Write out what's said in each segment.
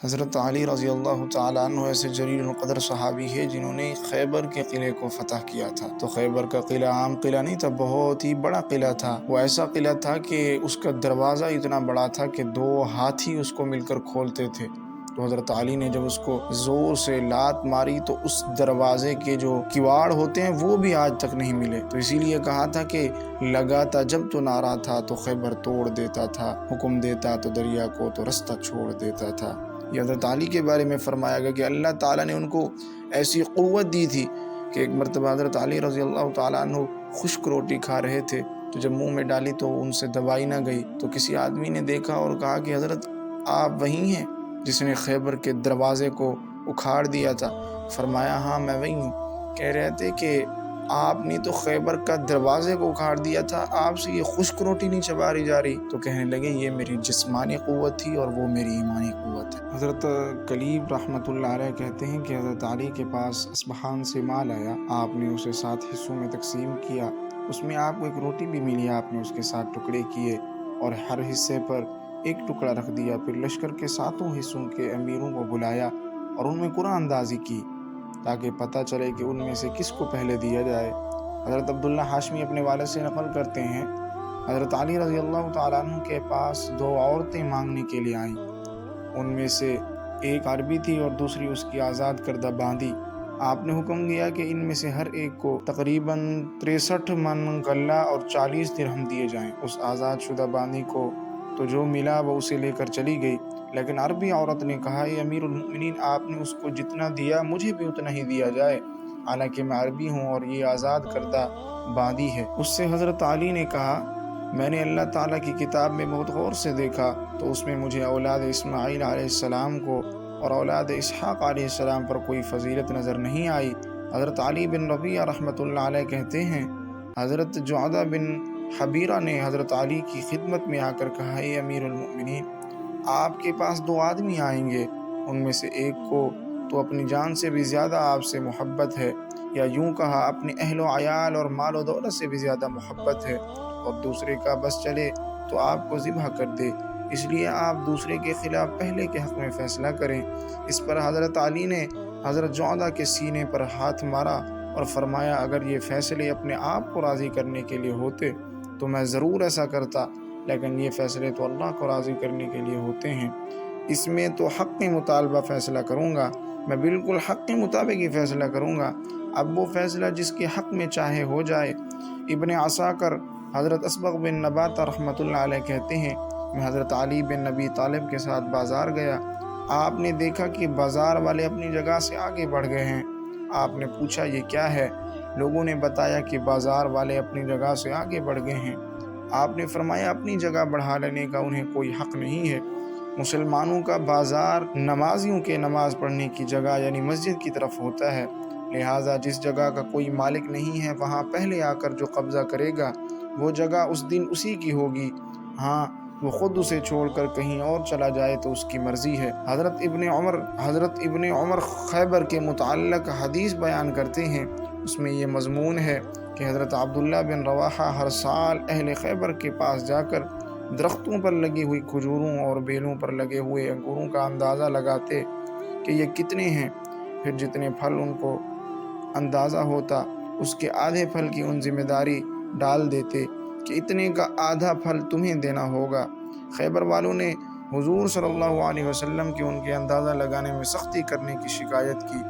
حضرت علی رضی اللہ تعالیٰ عنہ ایسے جلیل القدر صحابی ہے جنہوں نے خیبر کے قلعے کو فتح کیا تھا۔ تو خیبر کا قلعہ عام قلعہ نہیں تھا، بہت ہی بڑا قلعہ تھا۔ وہ ایسا قلعہ تھا کہ اس کا دروازہ اتنا بڑا تھا کہ 2 ہاتھی اس کو مل کر کھولتے تھے۔ تو حضرت علی نے جب اس کو زور سے لات ماری تو اس دروازے کے جو کواڑ ہوتے ہیں وہ بھی آج تک نہیں ملے۔ تو اسی لیے کہا تھا کہ لگاتا جب تو نعرہ تھا تو خیبر توڑ دیتا تھا، حکم دیتا تو دریا کو تو رستہ چھوڑ دیتا تھا۔ یہ حضرت علی کے بارے میں فرمایا گیا کہ اللہ تعالیٰ نے ان کو ایسی قوت دی تھی کہ ایک مرتبہ حضرت علی رضی اللہ تعالیٰ عنہ خشک روٹی کھا رہے تھے تو جب منہ میں ڈالی تو ان سے دبائی نہ گئی۔ تو کسی آدمی نے دیکھا اور کہا کہ حضرت آپ وہی ہیں جس نے خیبر کے دروازے کو اکھاڑ دیا تھا؟ فرمایا ہاں میں وہی ہوں۔ کہہ رہے تھے کہ آپ نے تو خیبر کا دروازے کو اکھاڑ دیا تھا، آپ سے یہ خشک روٹی نہیں چباری جا رہی؟ تو کہنے لگے یہ میری جسمانی قوت تھی اور وہ میری ایمانی قوت ہے۔ حضرت کلیب رحمۃ اللہ علیہ کہتے ہیں کہ حضرت علی کے پاس اصبہان سے مال آیا، آپ نے اسے 7 حصوں میں تقسیم کیا، اس میں آپ کو ایک روٹی بھی ملی، آپ نے اس کے 7 ٹکڑے کیے اور ہر حصے پر ایک ٹکڑا رکھ دیا۔ پھر لشکر کے 7 حصوں کے امیروں کو بلایا اور ان میں قرعہ اندازی کی تاکہ پتہ چلے کہ ان میں سے کس کو پہلے دیا جائے۔ حضرت عبداللہ ہاشمی اپنے والد سے نقل کرتے ہیں حضرت علی رضی اللہ تعالیٰ عنہ کے پاس 2 عورتیں مانگنے کے لیے آئیں، ان میں سے ایک عربی تھی اور دوسری اس کی آزاد کردہ باندی۔ آپ نے حکم دیا کہ ان میں سے ہر ایک کو تقریباً 63 من غلہ اور 40 درہم دیے جائیں۔ اس آزاد شدہ باندی کو تو جو ملا وہ اسے لے کر چلی گئی، لیکن عربی عورت نے کہا اے امیر المؤمنین، آپ نے اس کو جتنا دیا مجھے بھی اتنا ہی دیا جائے، حالانکہ میں عربی ہوں اور یہ آزاد کردہ باندی ہے۔ اس سے حضرت علی نے کہا میں نے اللہ تعالیٰ کی کتاب میں بہت غور سے دیکھا تو اس میں مجھے اولاد اسماعیل علیہ السلام کو اور اولاد اسحاق علیہ السلام پر کوئی فضیلت نظر نہیں آئی۔ حضرت علی بن ربیعہ رحمۃ اللہ علیہ کہتے ہیں حضرت جعدہ بن حبیرہ نے حضرت علی کی خدمت میں آ کر کہا اے امیر المؤمنین، آپ کے پاس 2 آدمی آئیں گے، ان میں سے ایک کو تو اپنی جان سے بھی زیادہ آپ سے محبت ہے، یا یوں کہا اپنے اہل و عیال اور مال و دولت سے بھی زیادہ محبت ہے، اور دوسرے کا بس چلے تو آپ کو ذبح کر دے، اس لیے آپ دوسرے کے خلاف پہلے کے حق میں فیصلہ کریں۔ اس پر حضرت علی نے حضرت جعدہ کے سینے پر ہاتھ مارا اور فرمایا اگر یہ فیصلے اپنے آپ کو راضی کرنے کے لیے ہوتے تو میں ضرور ایسا کرتا، لیکن یہ فیصلے تو اللہ کو راضی کرنے کے لیے ہوتے ہیں، اس میں تو حق مطالبہ فیصلہ کروں گا، میں بالکل حق کے مطابق ہی فیصلہ کروں گا، اب وہ فیصلہ جس کے حق میں چاہے ہو جائے۔ ابن عساکر حضرت اسبغ بن نباتہ رحمۃ اللہ علیہ کہتے ہیں میں حضرت علی بن نبی طالب کے ساتھ بازار گیا، آپ نے دیکھا کہ بازار والے اپنی جگہ سے آگے بڑھ گئے ہیں، آپ نے پوچھا یہ کیا ہے؟ لوگوں نے بتایا کہ بازار والے اپنی جگہ سے آگے بڑھ گئے ہیں۔ آپ نے فرمایا اپنی جگہ بڑھا لینے کا انہیں کوئی حق نہیں ہے، مسلمانوں کا بازار نمازیوں کے نماز پڑھنے کی جگہ یعنی مسجد کی طرف ہوتا ہے، لہٰذا جس جگہ کا کوئی مالک نہیں ہے وہاں پہلے آ کر جو قبضہ کرے گا وہ جگہ اس دن اسی کی ہوگی، ہاں وہ خود اسے چھوڑ کر کہیں اور چلا جائے تو اس کی مرضی ہے۔ حضرت ابن عمر خیبر کے متعلق حدیث بیان کرتے ہیں، اس میں یہ مضمون ہے کہ حضرت عبداللہ بن رواحہ ہر سال اہل خیبر کے پاس جا کر درختوں پر لگی ہوئی کھجوروں اور بیلوں پر لگے ہوئے انگوروں کا اندازہ لگاتے کہ یہ کتنے ہیں، پھر جتنے پھل ان کو اندازہ ہوتا اس کے آدھے پھل کی ان ذمہ داری ڈال دیتے کہ اتنے کا آدھا پھل تمہیں دینا ہوگا۔ خیبر والوں نے حضور صلی اللہ علیہ وسلم کی ان کے اندازہ لگانے میں سختی کرنے کی شکایت کی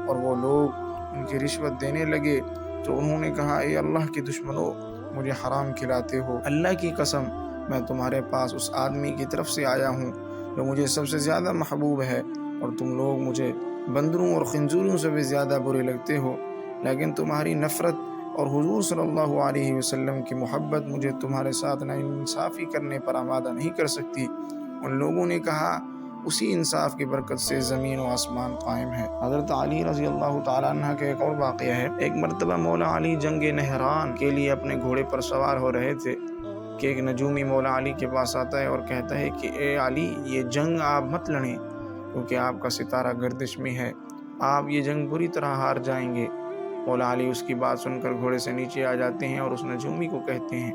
اور وہ لوگ ان کی رشوت دینے لگے، تو انہوں نے کہا اے اللہ کے دشمنوں، مجھے حرام کھلاتے ہو، اللہ کی قسم میں تمہارے پاس اس آدمی کی طرف سے آیا ہوں جو مجھے سب سے زیادہ محبوب ہے، اور تم لوگ مجھے بندروں اور خنزوروں سے بھی زیادہ برے لگتے ہو، لیکن تمہاری نفرت اور حضور صلی اللہ علیہ وسلم کی محبت مجھے تمہارے ساتھ ناانصافی کرنے پر آمادہ نہیں کر سکتی۔ ان لوگوں نے کہا اسی انصاف کی برکت سے زمین و آسمان قائم ہے۔ حضرت علی رضی اللہ تعالیٰ عنہ کا ایک اور واقعہ ہے، ایک مرتبہ مولا علی جنگ نہران کے لیے اپنے گھوڑے پر سوار ہو رہے تھے کہ ایک نجومی مولا علی کے پاس آتا ہے اور کہتا ہے کہ اے علی یہ جنگ آپ مت لڑیں کیونکہ آپ کا ستارہ گردش میں ہے، آپ یہ جنگ بری طرح ہار جائیں گے۔ مولا علی اس کی بات سن کر گھوڑے سے نیچے آ جاتے ہیں اور اس نجومی کو کہتے ہیں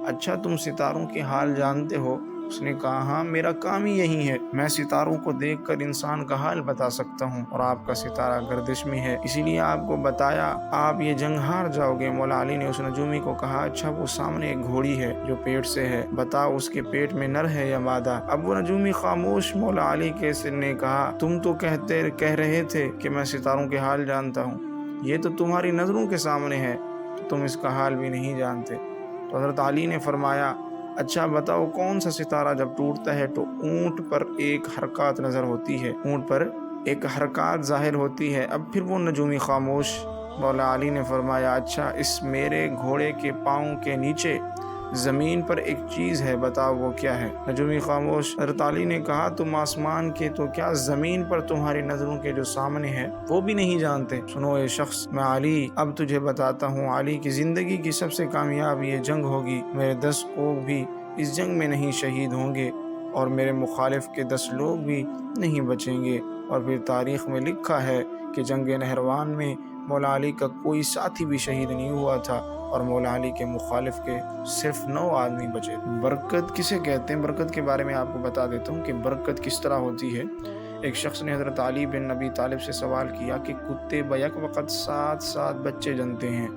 اچھا تم ستاروں کے حال جانتے ہو اس نے کہا ہاں میرا کام ہی یہی ہے، میں ستاروں کو دیکھ کر انسان کا حال بتا سکتا ہوں، اور آپ کا ستارہ گردش میں ہے، اسی لیے آپ کو بتایا آپ یہ جنگ ہار جاؤ گے۔ مولا علی نے اس نجومی کو کہا اچھا وہ سامنے ایک گھوڑی ہے جو پیٹ سے ہے، بتاؤ اس کے پیٹ میں نر ہے یا مادہ؟ اب وہ نجومی خاموش۔ مولا علی کے سر نے کہا تم تو کہہ رہے تھے کہ میں ستاروں کے حال جانتا ہوں، یہ تو تمہاری نظروں کے سامنے ہے، تم اس کا حال بھی نہیں جانتے۔ تو حضرت علی نے فرمایا اچھا بتاؤ کون سا ستارہ جب ٹوٹتا ہے تو اونٹ پر ایک حرکات نظر ہوتی ہے، اونٹ پر ایک حرکات ظاہر ہوتی ہے؟ اب پھر وہ نجومی خاموش۔ مولا علی نے فرمایا اچھا اس میرے گھوڑے کے پاؤں کے نیچے زمین پر ایک چیز ہے، بتاؤ وہ کیا ہے؟ نجومی خاموش۔ حضرت علی نے کہا تم آسمان کے تو کیا زمین پر تمہاری نظروں کے جو سامنے ہے وہ بھی نہیں جانتے؟ سنو اے شخص، میں علی اب تجھے بتاتا ہوں، علی کی زندگی کی سب سے کامیاب یہ جنگ ہوگی، میرے 10 لوگ بھی اس جنگ میں نہیں شہید ہوں گے اور میرے مخالف کے 10 لوگ بھی نہیں بچیں گے۔ اور پھر تاریخ میں لکھا ہے کہ جنگ نہروان میں مولا علی کا کوئی ساتھی بھی شہید نہیں ہوا تھا اور مولا علی کے مخالف کے صرف 9 آدمی بچے۔ برکت کسے کہتے ہیں؟ برکت کے بارے میں آپ کو بتا دیتا ہوں کہ برکت کس طرح ہوتی ہے۔ ایک شخص نے حضرت علی بن ابی طالب سے سوال کیا کہ کتے بیک وقت 7 بچے جنتے ہیں،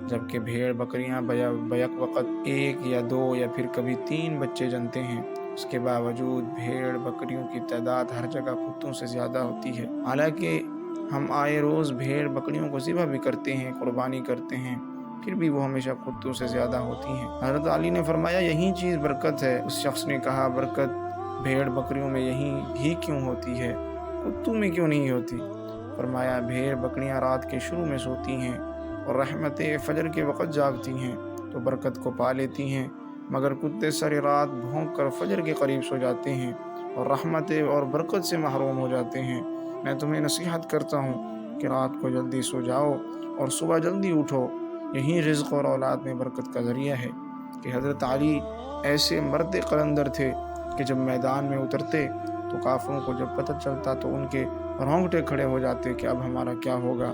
جبکہ بھیڑ بکریاں بیک وقت 1 یا 2 یا پھر کبھی 3 بچے جنتے ہیں، اس کے باوجود بھیڑ بکریوں کی تعداد ہر جگہ کتوں سے زیادہ ہوتی ہے، حالانکہ ہم آئے روز بھیڑ بکریوں کو ذبح بھی کرتے ہیں، قربانی کرتے ہیں، پھر بھی وہ ہمیشہ کتوں سے زیادہ ہوتی ہیں۔ حضرت علی نے فرمایا یہی چیز برکت ہے۔ اس شخص نے کہا برکت بھیڑ بکریوں میں یہی ہی کیوں ہوتی ہے، کتوں میں کیوں نہیں ہوتی؟ فرمایا بھیڑ بکریاں رات کے شروع میں سوتی ہیں اور رحمتیں فجر کے وقت جاگتی ہیں تو برکت کو پا لیتی ہیں، مگر کتے ساری رات بھونک کر فجر کے قریب سو جاتے ہیں اور رحمتیں اور برکت سے محروم ہو جاتے ہیں۔ میں تمہیں نصیحت کرتا ہوں کہ رات کو جلدی سو جاؤ اور صبح جلدی اٹھو، یہی رزق اور اولاد میں برکت کا ذریعہ ہے۔ کہ حضرت علی ایسے مرد قلندر تھے کہ جب میدان میں اترتے تو کافروں کو جب پتہ چلتا تو ان کے رونگٹے کھڑے ہو جاتے کہ اب ہمارا کیا ہوگا۔